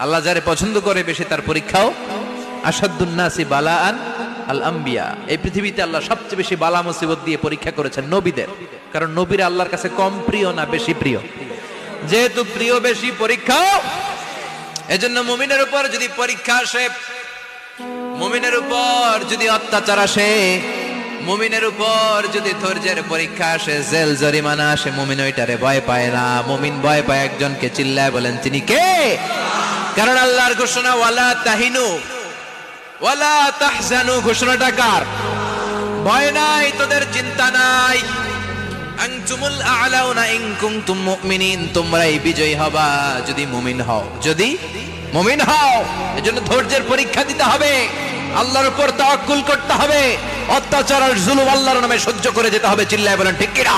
আল্লাহ যারে পছন্দ করে বেশি তার পরীক্ষাও। আসাদুন নাসি বালাআন আল আম্বিয়া। এই পৃথিবীতে আল্লাহ সবচেয়ে বেশি বালা মুসিবত দিয়ে পরীক্ষা করেছেন নবীদের, কারণ নবীরা আল্লাহর কাছে কম প্রিয় না বেশি প্রিয়। যেহেতু প্রিয় বেশি, পরীক্ষাও। এজন্য মুমিনের উপর যদি পরীক্ষা আসে, মুমিনের উপর যদি অত্যাচার আসে, মুমিনের উপর যদি ধৈর্যের পরীক্ষা আসে, জেল জরিমানা আসে, মুমিন ওইটারে ভয় পায় না। মুমিন ভয় পায় একজনকে, চিল্লায় বলেন তিনি কে? কারণ আল্লাহর ঘোষণা ওয়ালা তাহিনু ওয়ালা তাহজানু। ঘোষণাটা কার? ভয় নাই, তোদের চিন্তা নাই। আনতুমুল আ'লাউনা ইন কুনতুম মুমিনিন। তোমরাই বিজয়ী হবা যদি মুমিন হও, যদি মুমিন হও। এজন্য ধৈর্যের পরীক্ষা দিতে হবে, আল্লাহর উপর তাওয়াক্কুল করতে হবে, অত্যাচার আর জুলুম আল্লাহর নামে সহ্য করে যেতে হবে। চিল্লায় বলেন ঠিক কিনা?